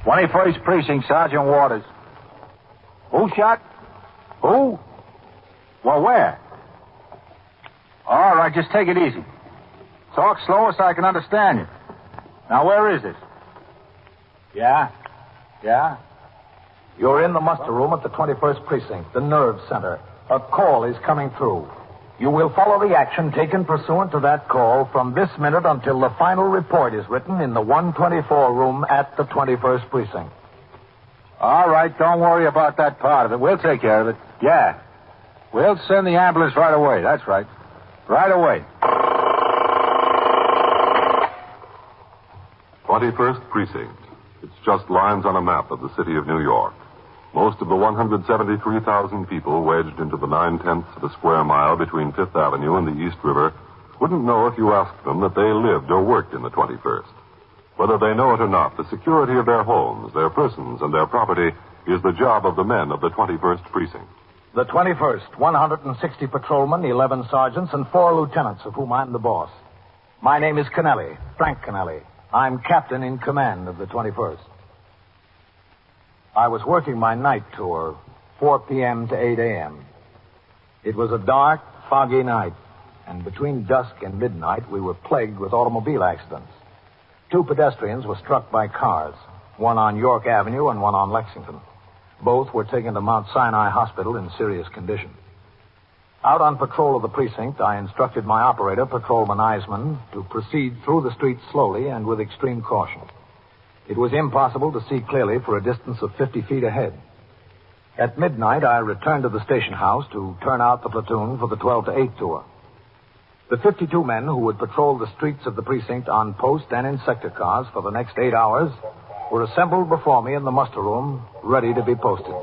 21st Precinct, Sergeant Waters. Who shot? Who? Well, where? All right, just take it easy. Talk slower so I can understand you. Now, where is this? Yeah? Yeah? You're in the muster room at the 21st Precinct, the nerve center. A call is coming through. You will follow the action taken pursuant to that call from this minute until the final report is written in the 124 room at the 21st Precinct. All right, don't worry about that part of it. We'll take care of it. Yeah. We'll send the ambulance right away. That's right. Right away. 21st Precinct. It's just lines on a map of the city of New York. Most of the 173,000 people wedged into the 9/10 of a square mile between Fifth Avenue and the East River wouldn't know if you asked them that they lived or worked in the 21st. Whether they know it or not, the security of their homes, their persons, and their property is the job of the men of the 21st Precinct. The 21st, 160 patrolmen, 11 sergeants, and 4 lieutenants, of whom I'm the boss. My name is Kennelly, Frank Kennelly. I'm captain in command of the 21st. I was working my night tour, 4 p.m. to 8 a.m. It was a dark, foggy night, and between dusk and midnight, we were plagued with automobile accidents. 2 pedestrians were struck by cars, one on York Avenue and one on Lexington. Both were taken to Mount Sinai Hospital in serious condition. Out on patrol of the precinct, I instructed my operator, Patrolman Eisman, to proceed through the streets slowly and with extreme caution. It was impossible to see clearly for a distance of 50 feet ahead. At midnight, I returned to the station house to turn out the platoon for the 12 to 8 tour. The 52 men who would patrol the streets of the precinct on post and in sector cars for the next 8 hours were assembled before me in the muster room, ready to be posted.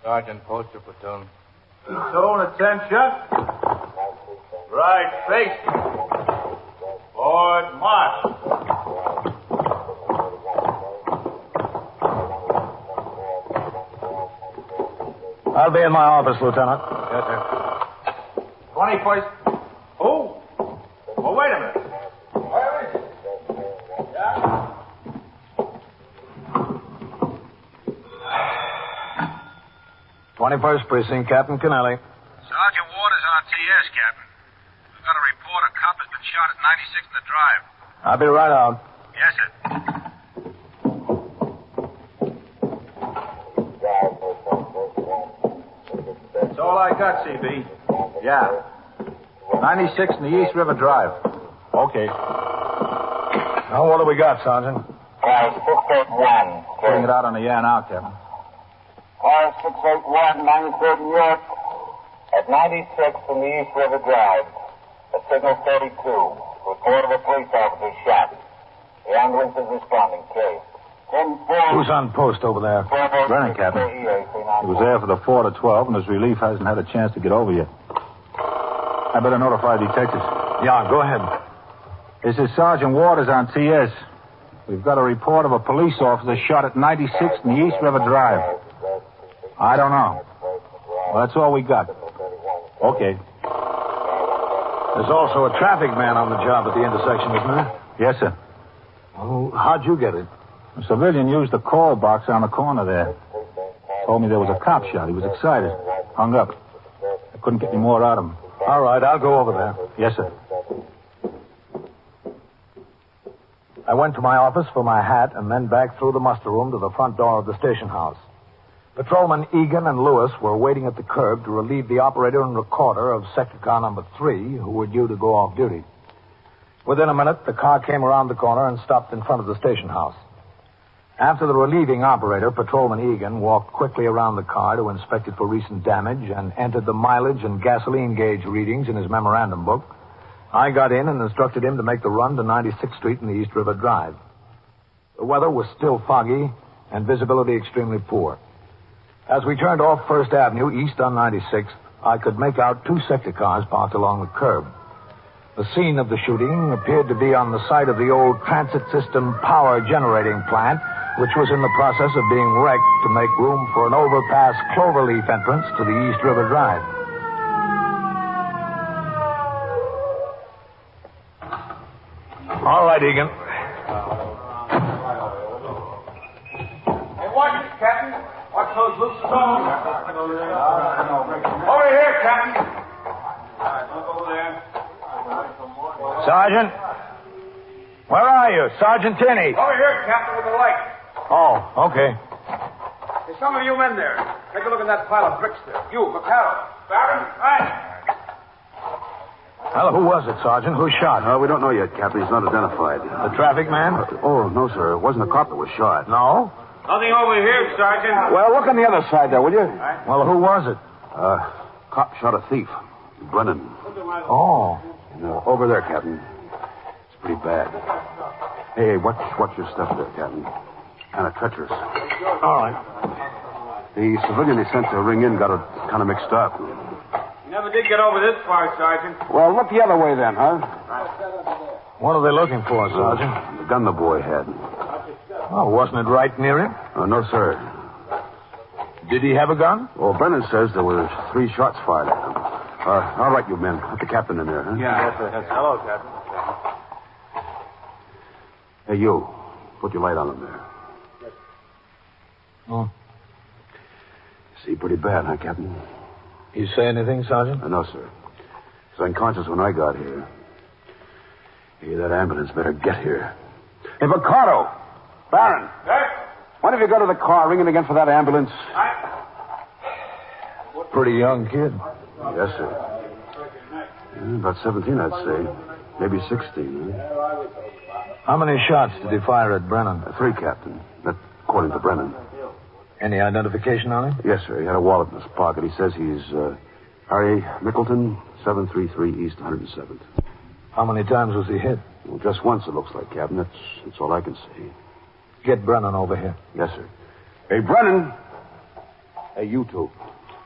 Sergeant, post your platoon. Platoon, attention. Right, face. Forward, march. I'll be in my office, Lieutenant. Yes, sir. 21st. Who? Oh, wait a minute. Where is it? Yeah? 21st Precinct, Captain Kennelly. Sergeant Waters on TS, Captain. We've got a report a cop has been shot at 96th and the Drive. I'll be right out. Yes, sir. That's all I got, CB. Yeah. 96 in the East River Drive. Okay. Now, what do we got, Sergeant? 681. Putting it out on the air now, Captain. Car 681, 93rd New York. At 96th in the East River Drive. At signal 32. Report of a police officer shot. The ambulance is responding. Case. 10-4. Who's on post over there? Brennan, Captain. He was there for the 4 to 12, and his relief hasn't had a chance to get over yet. I better notify detectives. Yeah, go ahead. This is Sergeant Waters on TS. We've got a report of a police officer shot at 96th in the East River Drive. I don't know. Well, that's all we got. Okay. There's also a traffic man on the job at the intersection, isn't there? Yes, sir. Oh, how'd you get it? A civilian used the call box on the corner there. Told me there was a cop shot. He was excited. Hung up. I couldn't get any more out of him. All right, I'll go over there. Yes, sir. I went to my office for my hat and then back through the muster room to the front door of the station house. Patrolmen Egan and Lewis were waiting at the curb to relieve the operator and recorder of sector car number 3, who were due to go off duty. Within a minute, the car came around the corner and stopped in front of the station house. After the relieving operator, Patrolman Egan walked quickly around the car to inspect it for recent damage and entered the mileage and gasoline gauge readings in his memorandum book. I got in and instructed him to make the run to 96th Street in the East River Drive. The weather was still foggy and visibility extremely poor. As we turned off First Avenue east on 96th, I could make out 2 sector cars parked along the curb. The scene of the shooting appeared to be on the site of the old transit system power generating plant, which was in the process of being wrecked to make room for an overpass cloverleaf entrance to the East River Drive. All right, Egan. Over here, Captain. Look over there. Sergeant? Where are you? Sergeant Tinney. Over here, Captain, with the light. Oh, okay. There's some of you men there. Take a look at that pile of bricks there. You, McCarroll. Barron, right. Well, who was it, Sergeant? Who shot? We don't know yet, Captain. He's not identified. The traffic man? Oh, no, sir. It wasn't a cop that was shot. No? Nothing over here, Sergeant. Well, look on the other side there, will you? Well, who was it? Cop shot a thief. Brennan. Oh. Over there, Captain. It's pretty bad. Hey, watch your stuff there, Captain. Kind of treacherous. All right. The civilian they sent to ring in got it kind of mixed up. You never did get over this far, Sergeant. Well, look the other way then, huh? What are they looking for, Sergeant? The gun the boy had. Oh, wasn't it right near him? No, sir. Did he have a gun? Well, Brennan says there were 3 shots fired at him. All right, you men. Put the captain in there, huh? Yeah. Hello, Captain. Hey, you. Put your light on him there. Oh. See, pretty bad, huh, Captain? You say anything, Sergeant? No, sir. He was unconscious when I got here. Hey, that ambulance better get here. Hey, Vaccaro! Barron! Sir? When have you got to the car ringing again for that ambulance? Pretty young kid. Yes, sir. Yeah, about 17, I'd say. Maybe 16, huh? How many shots did he fire at Brennan? 3, Captain. That, according to Brennan. Any identification on him? Yes, sir. He had a wallet in his pocket. He says he's Harry Mickleton, 733 East 107th. How many times was he hit? Well, just once, it looks like, Captain. That's all I can see. Get Brennan over here. Yes, sir. Hey, Brennan! Hey, you two.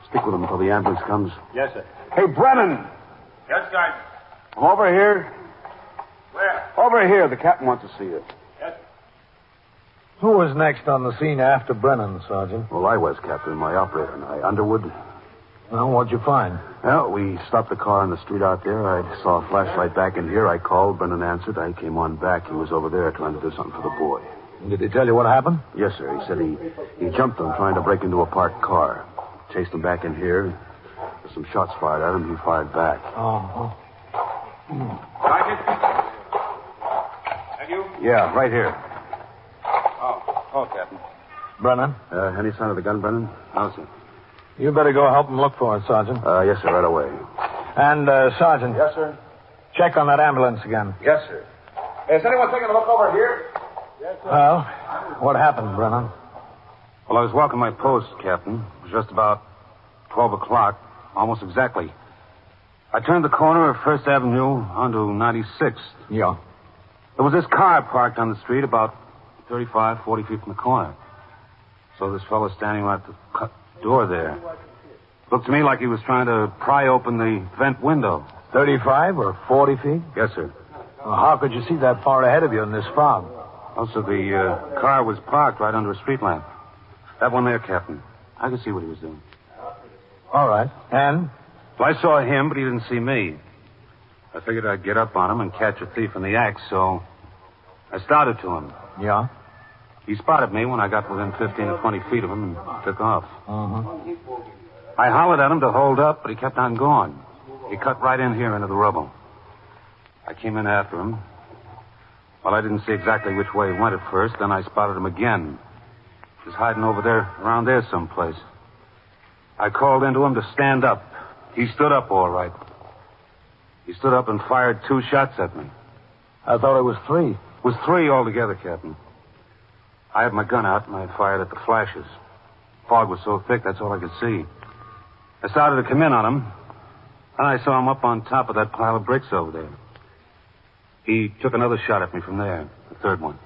Stick with him until the ambulance comes. Yes, sir. Hey, Brennan! Yes, Sergeant. Come over here. Where? Over here. The captain wants to see you. Yes, Who was next on the scene after Brennan, Sergeant? Well, I was, Captain. My operator and I. Underwood. Well, what'd you find? Well, we stopped the car on the street out there. I saw a flashlight back in here. I called. Brennan answered. I came on back. He was over there trying to do something for the boy. Did he tell you what happened? Yes, sir. He said he jumped them trying to break into a parked car. Chased him back in here. There's some shots fired at him. He fired back. Oh. Sergeant? Have you? Yeah, right here. Oh, Captain. Brennan, Any sign of the gun, Brennan? No, sir. you better go help him look for it, Sergeant. Yes, sir. Right away. And, Sergeant. Yes, sir. Check on that ambulance again. Yes, sir. Is anyone taking a look over here? Well, what happened, Brennan? Well, I was walking my post, Captain. It was just about 12 o'clock, almost exactly. I turned the corner of First Avenue onto 96th. Yeah. There was this car parked on the street about 35, 40 feet from the corner. So this fellow standing right at the door there. Looked to me like he was trying to pry open the vent window. 35 or 40 feet? Yes, sir. Well, how could you see that far ahead of you in this fog? Also, the car was parked right under a street lamp. That one there, Captain. I could see what he was doing. All right. And? Well, I saw him, but he didn't see me. I figured I'd get up on him and catch a thief in the act, so I started to him. Yeah? He spotted me when I got within 15 or 20 feet of him and took off. Uh-huh. I hollered at him to hold up, but he kept on going. He cut right in here into the rubble. I came in after him. Well, I didn't see exactly which way he went at first. Then I spotted him again. He was hiding over there, around there someplace. I called into him to stand up. He stood up all right. He stood up and fired 2 shots at me. I thought it was 3. It was 3 altogether, Captain. I had my gun out and I fired at the flashes. Fog was so thick, that's all I could see. I started to come in on him, and I saw him up on top of that pile of bricks over there. He took another shot at me from there, the third one.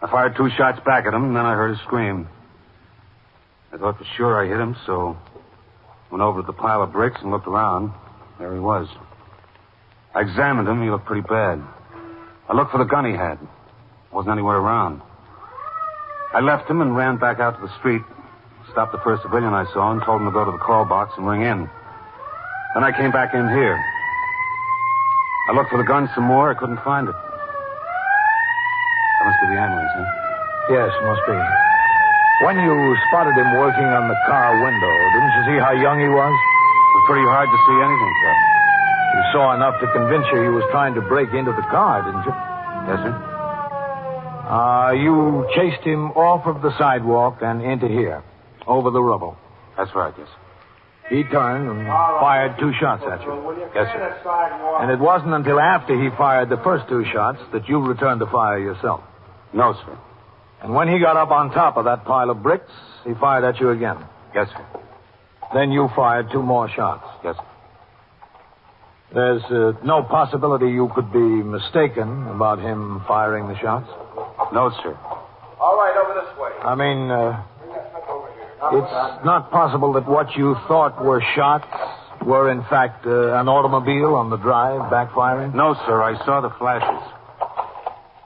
I fired 2 shots back at him, and then I heard a scream. I thought for sure I hit him, so went over to the pile of bricks and looked around. There he was. I examined him. He looked pretty bad. I looked for the gun he had. Wasn't anywhere around. I left him and ran back out to the street, stopped the first civilian I saw, and told him to go to the call box and ring in. Then I came back in here. I looked for the gun some more. I couldn't find it. That must be the ambulance, huh? Yes, must be. When you spotted him working on the car window, didn't you see how young he was? It was pretty hard to see anything, Captain. You saw enough to convince you he was trying to break into the car, didn't you? Yes, sir. You chased him off of the sidewalk and into here, over the rubble. That's right, yes. He turned and fired 2 shots at you. Yes, sir. And it wasn't until after he fired the first 2 shots that you returned the fire yourself. No, sir. And when he got up on top of that pile of bricks, he fired at you again. Yes, sir. Then you fired 2 more shots. Yes, sir. There's no possibility you could be mistaken about him firing the shots? No, sir. All right, over this way. I mean, it's not possible that what you thought were shots were, in fact, an automobile on the drive backfiring? No, sir. I saw the flashes.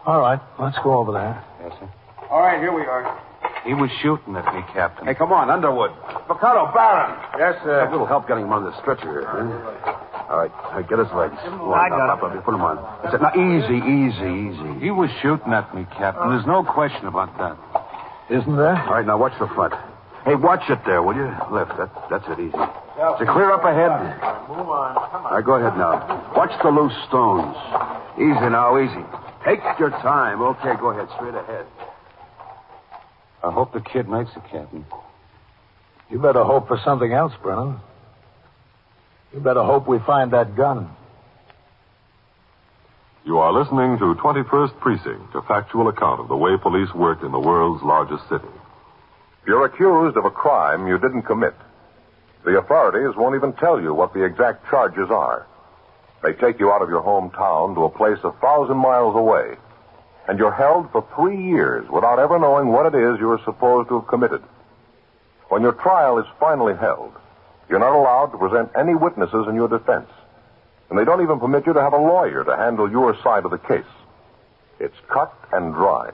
All right, let's go over there. Yes, sir. All right, here we are. He was shooting at me, Captain. Hey, come on, Underwood. Picato, Barron. Yes, sir. A little help getting him on the stretcher here. Huh? All right, get his legs. I got it. Put him on. That's it. Now, easy. He was shooting at me, Captain. There's no question about that. Isn't there? All right, now watch the front. Hey, watch it there, will you? Left. That's it. Easy. Is it clear up ahead? Move on. Come on. All right, go ahead now. Watch the loose stones. Easy now, easy. Take your time. Okay, go ahead. Straight ahead. I hope the kid makes it, Captain. You better hope for something else, Brennan. You better hope we find that gun. You are listening to 21st Precinct, a factual account of the way police work in the world's largest city. You're accused of a crime you didn't commit. The authorities won't even tell you what the exact charges are. They take you out of your hometown to a place 1,000 miles away, and you're held for 3 years without ever knowing what it is you're supposed to have committed. When your trial is finally held, you're not allowed to present any witnesses in your defense, and they don't even permit you to have a lawyer to handle your side of the case. It's cut and dried.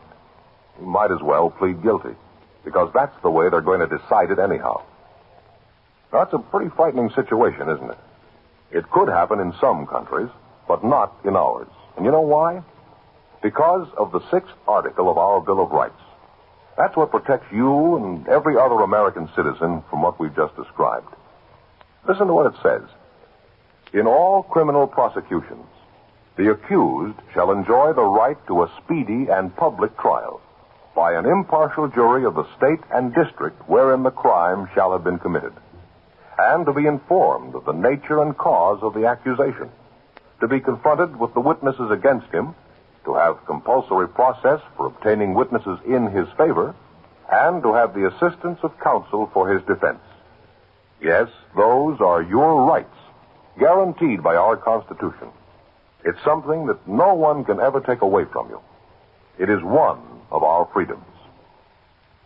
You might as well plead guilty, because that's the way they're going to decide it anyhow. Now, that's a pretty frightening situation, isn't it? It could happen in some countries, but not in ours. And you know why? Because of the 6th article of our Bill of Rights. That's what protects you and every other American citizen from what we've just described. Listen to what it says. In all criminal prosecutions, the accused shall enjoy the right to a speedy and public trial by an impartial jury of the state and district wherein the crime shall have been committed, and to be informed of the nature and cause of the accusation, to be confronted with the witnesses against him, to have compulsory process for obtaining witnesses in his favor, and to have the assistance of counsel for his defense. Yes, those are your rights, guaranteed by our Constitution. It's something that no one can ever take away from you. It is one of our freedoms.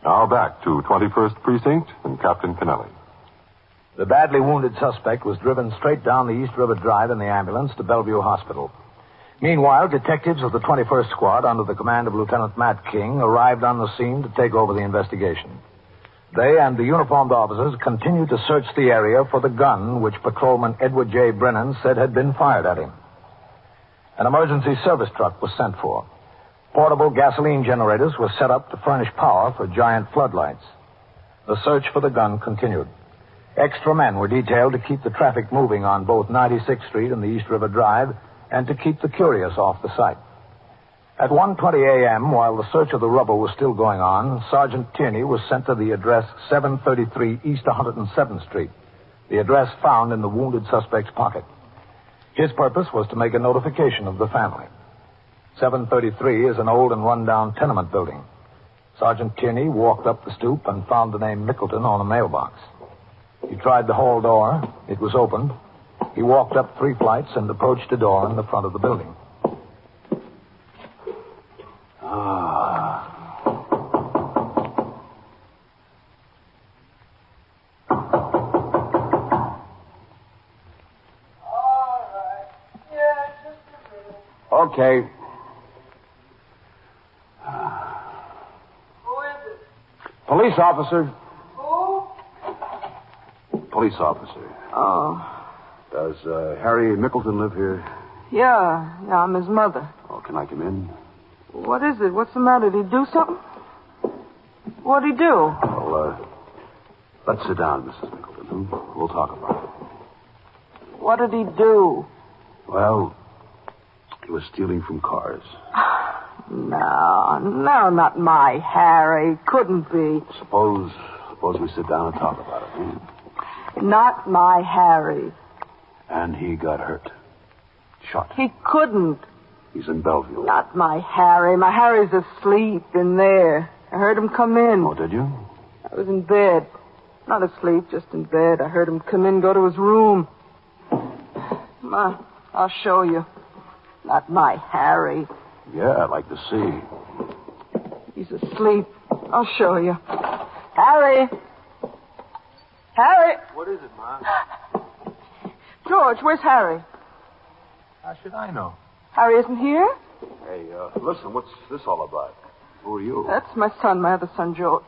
Now back to 21st Precinct and Captain Kennelly. The badly wounded suspect was driven straight down the East River Drive in the ambulance to Bellevue Hospital. Meanwhile, detectives of the 21st Squad, under the command of Lieutenant Matt King, arrived on the scene to take over the investigation. They and the uniformed officers continued to search the area for the gun which Patrolman Edward J. Brennan said had been fired at him. An emergency service truck was sent for. Portable gasoline generators were set up to furnish power for giant floodlights. The search for the gun continued. Extra men were detailed to keep the traffic moving on both 96th Street and the East River Drive, and to keep the curious off the site. At 1:20 a.m., while the search of the rubble was still going on, Sergeant Tierney was sent to the address 733 East 107th Street, the address found in the wounded suspect's pocket. His purpose was to make a notification of the family. 733 is an old and run-down tenement building. Sergeant Tierney walked up the stoop and found the name Mickleton on a mailbox. He tried the hall door. It was opened. He walked up 3 flights and approached a door in the front of the building. Okay. Who is it? Police officer. Who? Police officer. Oh. Does Harry Mickleton live here? Yeah, I'm his mother. Oh, can I come in? What is it? What's the matter? Did he do something? What'd he do? Well, let's sit down, Mrs. Mickelton. We'll talk about it. What did he do? Well, he was stealing from cars. No, not my Harry. Couldn't be. Suppose we sit down and talk about it. Not my Harry. And he got hurt. Shot. He couldn't. He's in Bellevue. Not my Harry. My Harry's asleep in there. I heard him come in. Oh, did you? I was in bed. Not asleep, just in bed. I heard him come in, go to his room. Ma, I'll show you. Not my Harry. Yeah, I'd like to see. He's asleep. I'll show you. Harry! Harry! What is it, Ma? George, where's Harry? How should I know? Harry isn't here? Hey, listen, what's this all about? Who are you? That's my son, my other son, George.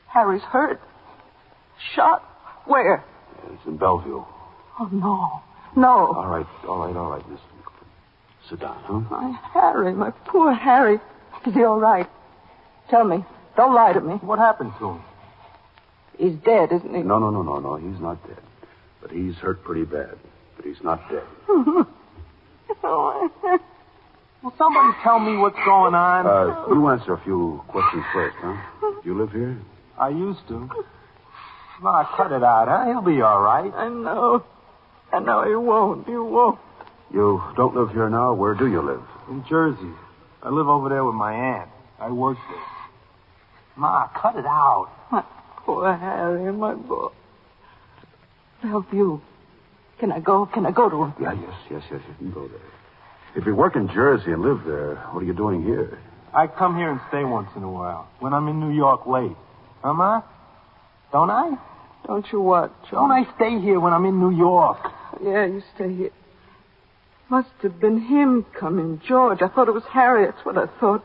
Harry's hurt. Shot. Where? It's in Bellevue. Oh, no. No. All right, Miss Mickelton. Sit down, huh? My Harry, my poor Harry. Is he all right? Tell me. Don't lie to me. What happened to him? He's dead, isn't he? No. He's not dead. But he's hurt pretty bad. But he's not dead. Will somebody tell me what's going on? You answer a few questions first, huh? Do you live here? I used to. Ma, cut it out, huh? He'll be all right. I know. He won't. You don't live here now? Where do you live? In Jersey. I live over there with my aunt. I work there. Ma, cut it out. My poor Harry, my boy. Bellevue. Can I go to him? Yeah, yes, you can go there. If you work in Jersey and live there, what are you doing here? I come here and stay once in a while. When I'm in New York late. Huh, Ma? Don't I? Don't you what, John? Don't I stay here when I'm in New York? Yeah, you stay here. Must have been him coming, George. I thought it was Harry. That's what I thought.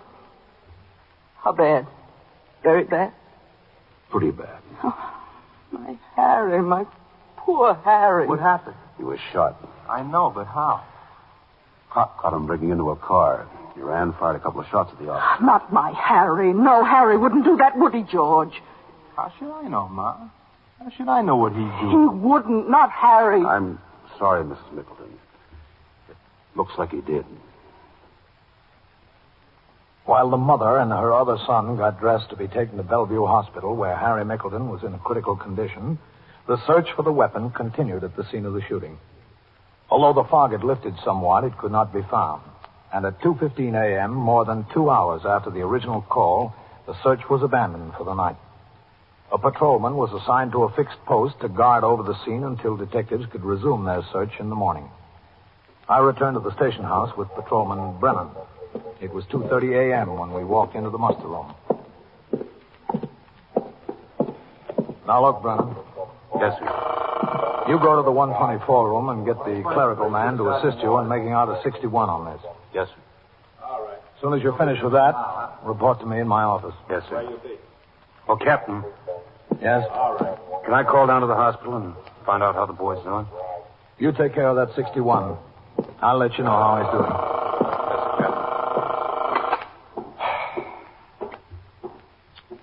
How bad? Very bad? Pretty bad. Oh, my Harry, my poor Harry. What happened? He was shot. I know, but how? Cop caught him breaking into a car. He fired a couple of shots at the officer. Not my Harry. No, Harry wouldn't do that, would he, George? How should I know, Ma? How should I know what he'd do? He wouldn't, not Harry. I'm sorry, Mrs. Mickelton. It looks like he did. While the mother and her other son got dressed to be taken to Bellevue Hospital, where Harry Mickelton was in a critical condition, the search for the weapon continued at the scene of the shooting. Although the fog had lifted somewhat, it could not be found. And at 2:15 a.m., more than 2 hours after the original call, the search was abandoned for the night. A patrolman was assigned to a fixed post to guard over the scene until detectives could resume their search in the morning. I returned to the station house with Patrolman Brennan. It was 2:30 a.m. when we walked into the muster room. Now look, Brennan. Yes, sir. You go to the 124 room and get the clerical man to assist you in making out a 61 on this. Yes, sir. As soon as you're finished with that, report to me in my office. Yes, sir. Oh, Captain, Yes? can I call down to the hospital and find out how the boy's doing? You take care of that 61. I'll let you know how he's doing.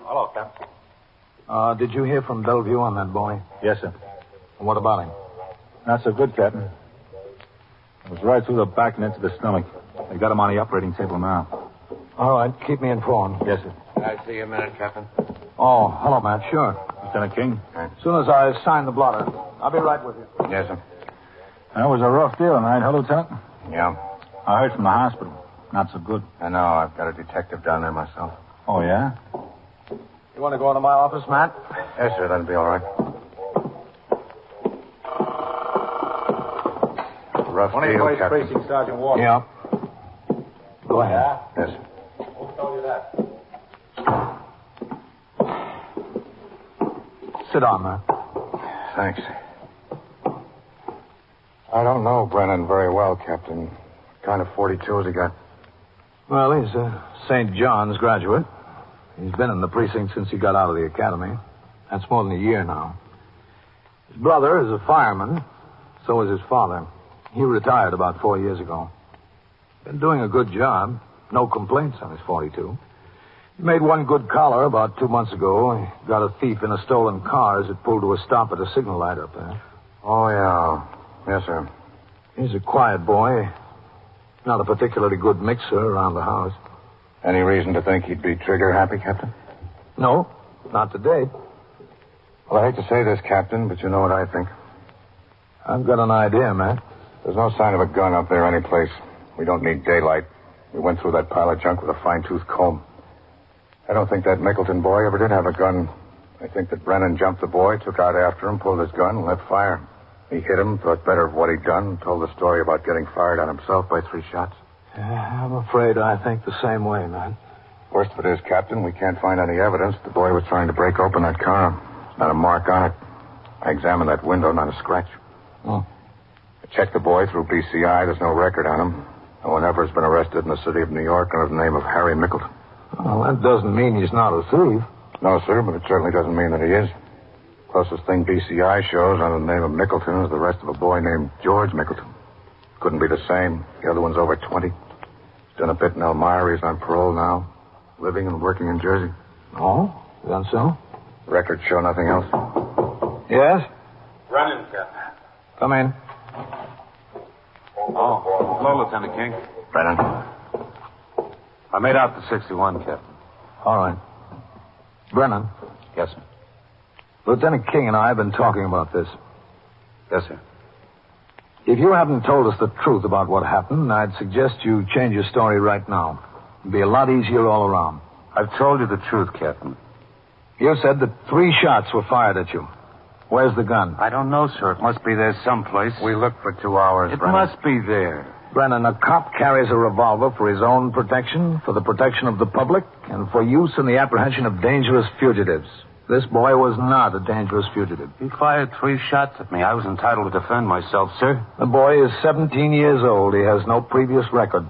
Hello, Captain. Did you hear from Bellevue on that boy? Yes, sir. And what about him? Not so good, Captain. It was right through the back and into the stomach. They got him on the operating table now. All right, keep me informed. Yes, sir. Can I see you a minute, Captain? Oh, hello, Matt. Sure. Lieutenant King? As soon as I sign the blotter, I'll be right with you. Yes, sir. That was a rough deal tonight, huh, Lieutenant? Yeah. I heard from the hospital. Not so good. I know. I've got a detective down there myself. Oh, yeah? You want to go into my office, Matt? Yes, sir. That'll be all right. Rough deal, Captain. Precinct, Sergeant Walker. Yeah. Go ahead. Yes, sir. Who told you that? Sit down, Matt. Thanks. I don't know Brennan very well, Captain. What kind of 42 has he got? Well, he's a St. John's graduate. He's been in the precinct since he got out of the academy. That's more than a year now. His brother is a fireman. So is his father. He retired about 4 years ago. Been doing a good job. No complaints on his 42. He made one good collar about 2 months ago. He got a thief in a stolen car as it pulled to a stop at a signal light up there. Oh, yeah. Yes, sir. He's a quiet boy. Not a particularly good mixer around the house. Any reason to think he'd be trigger-happy, Captain? No, not to date. Well, I hate to say this, Captain, but you know what I think. I've got an idea, Matt. There's no sign of a gun up there anyplace. We don't need daylight. We went through that pile of junk with a fine-tooth comb. I don't think that Mickleton boy ever did have a gun. I think that Brennan jumped the boy, took out after him, pulled his gun, and let fire. He hit him, thought better of what he'd done, and told the story about getting fired on himself by 3 shots. I'm afraid I think the same way, Matt. Worst of it is, Captain, we can't find any evidence the boy was trying to break open that car. There's not a mark on it. I examined that window, not a scratch. Oh. I checked the boy through BCI. There's no record on him. No one ever has been arrested in the city of New York under the name of Harry Mickleton. Well, that doesn't mean he's not a thief. No, sir, but it certainly doesn't mean that he is. Closest thing BCI shows under the name of Mickleton is the arrest of a boy named George Mickleton. Couldn't be the same. The other one's over 20. He's done a bit in Elmira. He's on parole now. Living and working in Jersey. Oh? Is that so? Records show nothing else. Yes? Brennan, Captain. Come in. Oh, hello, Lieutenant King. Brennan. I made out the 61, Captain. All right. Brennan. Yes, sir. Lieutenant King and I have been talking about this. Yes, sir. If you haven't told us the truth about what happened, I'd suggest you change your story right now. It'd be a lot easier all around. I've told you the truth, Captain. You said that 3 shots were fired at you. Where's the gun? I don't know, sir. It must be there someplace. We looked for 2 hours, It Brennan. must be there. Brennan, a cop carries a revolver for his own protection, for the protection of the public, and for use in the apprehension of dangerous fugitives. This boy was not a dangerous fugitive. He fired 3 shots at me. I was entitled to defend myself, sir. The boy is 17 years old. He has no previous record.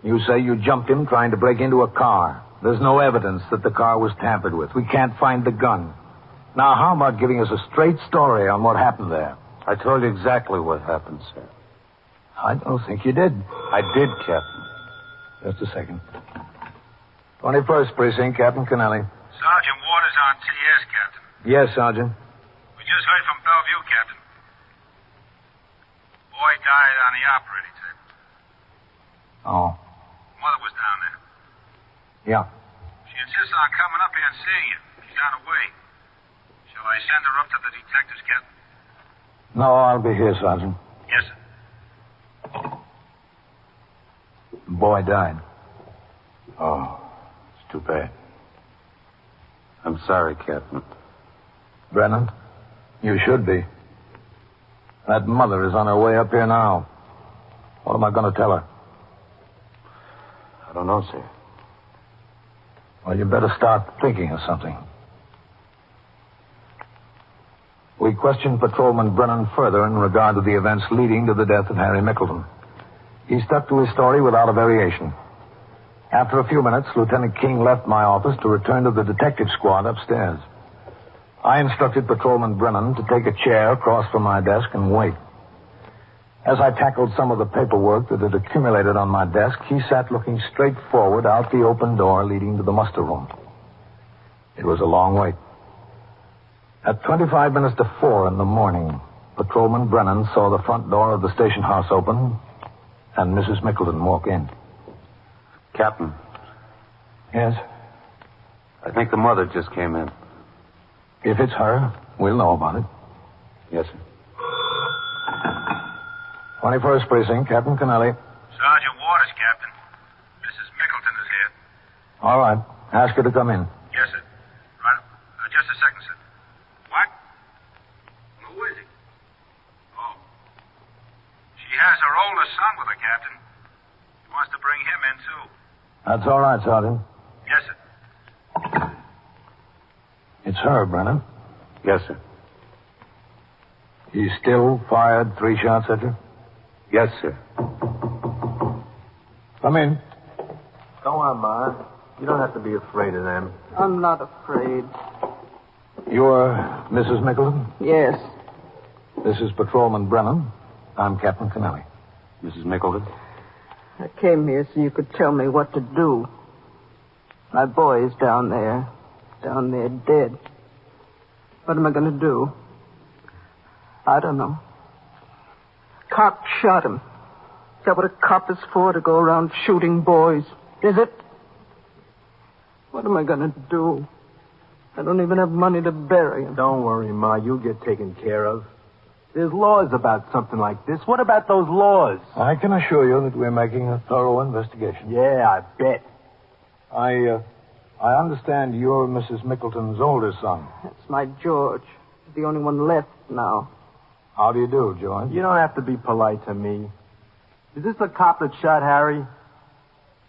You say you jumped him trying to break into a car. There's no evidence that the car was tampered with. We can't find the gun. Now, how about giving us a straight story on what happened there? I told you exactly what happened, sir. I don't think you did. I did, Captain. Just a second. 21st Precinct, Captain Kennelly. Sergeant Waters on TS, Captain. Yes, Sergeant. We just heard from Bellevue, Captain. Boy died on the operating table. Oh. Mother was down there. Yeah. She insists on coming up here and seeing you. She's on her way. Shall I send her up to the detectives, Captain? No, I'll be here, Sergeant. Yes, sir. The boy died. Oh, it's too bad. I'm sorry, Captain. Brennan, you should be. That mother is on her way up here now. What am I going to tell her? I don't know, sir. Well, you better start thinking of something. We questioned Patrolman Brennan further in regard to the events leading to the death of Harry Mickleton. He stuck to his story without a variation. After a few minutes, Lieutenant King left my office to return to the detective squad upstairs. I instructed Patrolman Brennan to take a chair across from my desk and wait. As I tackled some of the paperwork that had accumulated on my desk, he sat looking straight forward out the open door leading to the muster room. It was a long wait. At 25 minutes to 4 in the morning, Patrolman Brennan saw the front door of the station house open and Mrs. Mickleton walk in. Captain. Yes? I think the mother just came in. If it's her, we'll know about it. Yes, sir. 21st Precinct, Captain Kennelly. Sergeant Waters, Captain. Mrs. Mickleton is here. All right. Ask her to come in. Yes, sir. Right. Just a second, sir. What? Who is he? Oh. She has her oldest son with her, Captain. She wants to bring him in, too. That's all right, Sergeant. Yes, sir. It's her, Brennan. Yes, sir. He still fired 3 shots at you? Yes, sir. Come in. Go on, Ma. You don't have to be afraid of them. I'm not afraid. You're Mrs. Mickleton? Yes. This is Patrolman Brennan. I'm Captain Kennelly. Mrs. Mickleton? I came here so you could tell me what to do. My boy is down there dead. What am I going to do? I don't know. Cop shot him. Is that what a cop is for, to go around shooting boys? Is it? What am I going to do? I don't even have money to bury him. Don't worry, Ma. You'll get taken care of. There's laws about something like this. What about those laws? I can assure you that we're making a thorough investigation. Yeah, I bet. I understand you're Mrs. Mickleton's older son. That's my George. He's the only one left now. How do you do, George? You don't have to be polite to me. Is this the cop that shot Harry?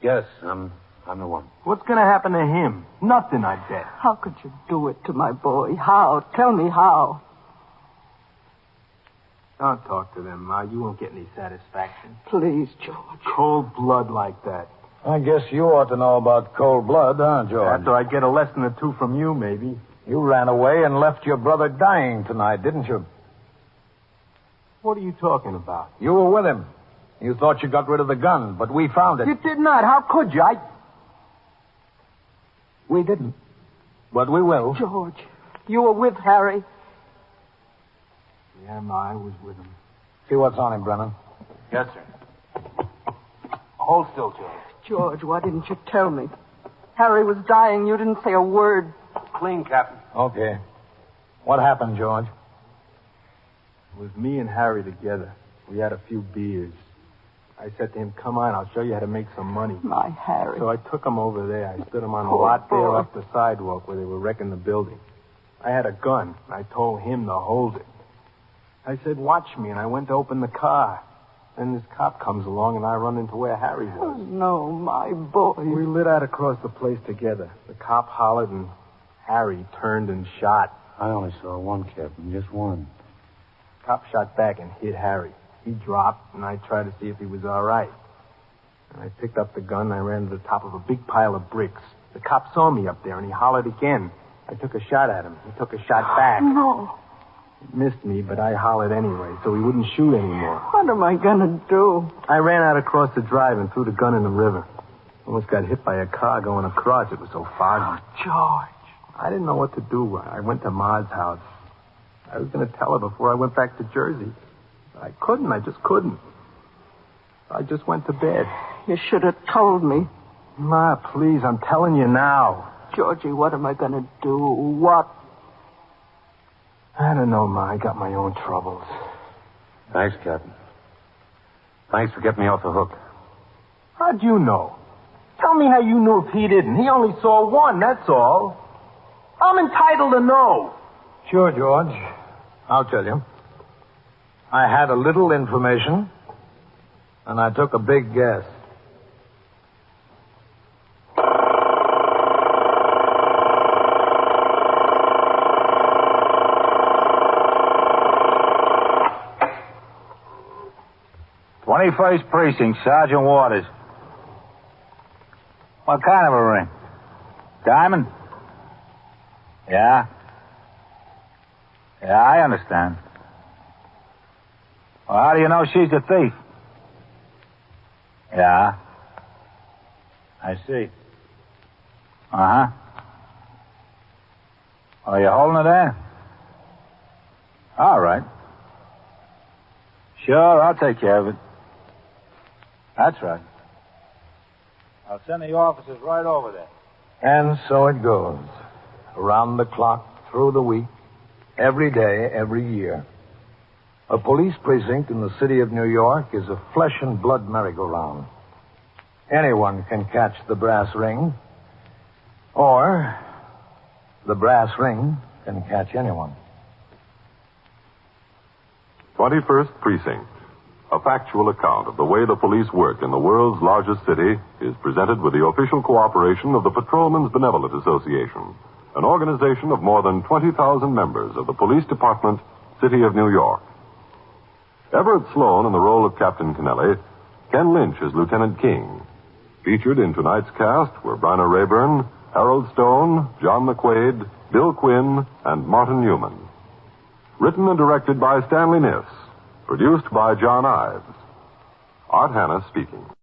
Yes, I'm the one. What's going to happen to him? Nothing, I bet. How could you do it to my boy? How? Tell me how. Don't talk to them, Ma. You won't get any satisfaction. Please, George. Cold blood like that. I guess you ought to know about cold blood, huh, George? After I get a lesson or two from you, maybe. You ran away and left your brother dying tonight, didn't you? What are you talking about? You were with him. You thought you got rid of the gun, but we found it. You did not. How could you? We didn't. But we will. George, you were with Harry. Yeah, Ma, I was with him. See what's on him, Brennan. Yes, sir. Hold still, George. George, why didn't you tell me? Harry was dying. You didn't say a word. Clean, Captain. Okay. What happened, George? It was me and Harry together. We had a few beers. I said to him, come on, I'll show you how to make some money. My Harry. So I took him over there. I stood him on the Poor lot there boy. off the sidewalk where they were wrecking the building. I had a gun. I told him to hold it. I said, watch me, and I went to open the car. Then this cop comes along, and I run into where Harry was. Oh, no, my boy. We lit out across the place together. The cop hollered, and Harry turned and shot. I only saw one, Captain, just one. Cop shot back and hit Harry. He dropped, and I tried to see if he was all right. And I picked up the gun, and I ran to the top of a big pile of bricks. The cop saw me up there, and he hollered again. I took a shot at him. He took a shot back. No. He missed me, but I hollered anyway, so he wouldn't shoot anymore. What am I going to do? I ran out across the drive and threw the gun in the river. Almost got hit by a car going across. It was so foggy. George. I didn't know what to do. I went to Ma's house. I was going to tell her before I went back to Jersey. I couldn't. I just couldn't. I just went to bed. You should have told me. Ma, please, I'm telling you now. Georgie, what am I going to do? What? I don't know, Ma. I got my own troubles. Thanks, Captain. Thanks for getting me off the hook. How'd you know? Tell me how you knew if he didn't. He only saw one, that's all. I'm entitled to know. Sure, George. I'll tell you. I had a little information, and I took a big guess. "21st Precinct, Sergeant Waters." What kind of a ring? Diamond? Yeah. Yeah, I understand. Well, how do you know she's a thief? Yeah. I see. Uh-huh. Are you holding her there? All right. Sure, I'll take care of it. That's right. I'll send the officers right over there. And so it goes. Around the clock, through the week, every day, every year. A police precinct in the city of New York is a flesh and blood merry-go-round. Anyone can catch the brass ring, or the brass ring can catch anyone. 21st Precinct, a factual account of the way the police work in the world's largest city, is presented with the official cooperation of the Patrolmen's Benevolent Association, an organization of more than 20,000 members of the Police Department, City of New York. Everett Sloan in the role of Captain Kennelly, Ken Lynch as Lieutenant King. Featured in tonight's cast were Bryna Rayburn, Harold Stone, John McQuaid, Bill Quinn, and Martin Newman. Written and directed by Stanley Niss. Produced by John Ives. Art Hanna speaking.